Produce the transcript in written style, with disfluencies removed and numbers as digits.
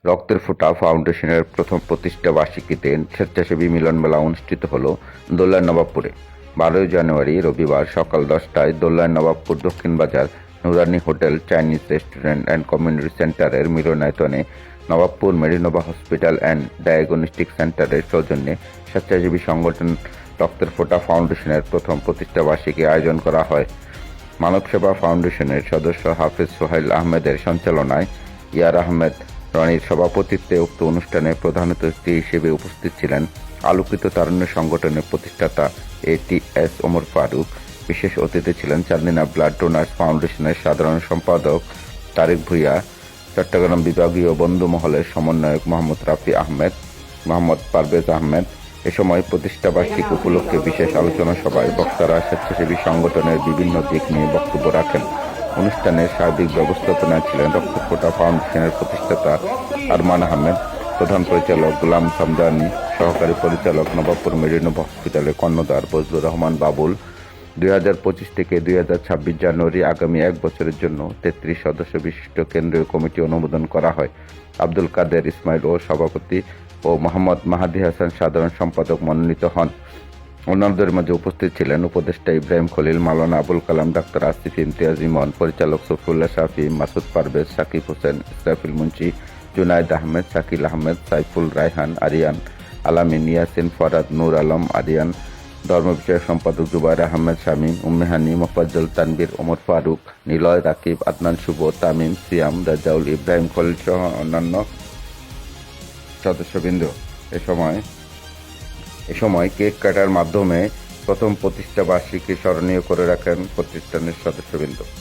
রক্তের ফোঁটা ফাউন্ডেশনের প্রথম প্রতিষ্ঠা বার্ষিকীতে স্বেচ্ছাসেবী মিলন মেলা অনুষ্ঠিত হল দোল্লার নবাবপুরে। 12 জানুয়ারি রবিবার সকাল 10টায় দোল্লার নবাবপুর দক্ষিণ বাজার নুরানি hotel, Chinese restaurant and community সেন্টারের মিলনায়তনে নবাবপুর মেরিনোভা হসপিটাল অ্যান্ড ডায়াগনস্টিক সেন্টারের সৌজন্যে স্বেচ্ছাসেবী সংগঠন রক্তের ফোঁটা ফাউন্ডেশনের প্রথম প্রতিষ্ঠা বার্ষিকী আয়োজন করা হয়। মানব সেবা ফাউন্ডেশনের সদস্য হাফেজ সোহেল আহমেদের সঞ্চালনায় ইয়ার আহমেদ রনির সভাপতিত্বে উক্ত অনুষ্ঠানে প্রধান অতিথি হিসেবে উপস্থিত ছিলেন আলোকিত তারুণ্য সংগঠনের প্রতিষ্ঠাতা ATS ওমর ফারুক। বিশেষ অতিথি ছিলেন চান্দিনা ব্লাড ডোনার্স ফাউন্ডেশনের সাধারণ সম্পাদক তারেক ভূঁইয়া, চট্টগ্রাম বিভাগীয় বন্ধু মহলের সমন্বয়ক মোহাম্মদ রাফি আহমেদ, মোহাম্মদ পারভেজ আহমেদ। এ সময় প্রতিষ্ঠা বার্ষিকী উপলক্ষে বিশেষ আলোচনা সভায় বক্তারা স্বেচ্ছাসেবী সংগঠনের বিভিন্ন দিক নিয়ে বক্তব্য রাখেন। অনুষ্ঠানের সার্বিক ব্যবস্থাপনায় ছিলেন রক্তের ফোঁটা ফাউন্ডেশনের প্রতিষ্ঠাতা আরমান আহমেদ, প্রধান পরিচালক গোলাম সামদানি, সহকারী পরিচালক নবাবপুর মেরিনোভা হসপিটালের কর্ণধার বজলুর রহমান বাবুল। 2025 থেকে 2026 জানুয়ারি আগামী এক বছরের জন্য 33 সদস্য বিশিষ্ট কেন্দ্রীয় কমিটি অনুমোদন করা হয়। আব্দুল কাদের ইসমাইল ও সভাপতি ও মোহাম্মদ মাহাদি হাসান সাধারণ সম্পাদক মনোনীত হন। অন্যান্যদের মাঝে উপস্থিত ছিলেন উপদেষ্টা ইব্রাহিম খলিল, মাওলানা আবুল কালাম, ডাক্তার আসিফ ইমতিয়াজ ইমন, পরিচালক সফিউল্লাহ শাফি, মাসুদ পারভেজ, সাকিব হোসেন, ইসরাফিল মুন্সি, জুনায়েদ আহমেদ, শাকিল আহমেদ, সাইফুল রায়হান, আরিয়ান আলামিন, ইয়াসিন ফরাদ, নূর আলম আরিয়ান, ধর্ম বিষয়ক সম্পাদক জুবাইর আহমেদ শামীম, উম্মেহানি, মোফাজ্জল, তানবীর, ওমর ফারুক, নিলয়, রাকিব, আদনান শুভ, তামিম, সিয়াম, রাজাউল, ইব্রাহিম খলিল সহ অন্যান্য সদস্যবৃন্দ। এ সময় কেক কাটার মাধ্যমে প্রথম প্রতিষ্ঠা বার্ষিকী স্মরণীয় করে রাখেন প্রতিষ্ঠানের সদস্যবৃন্দ।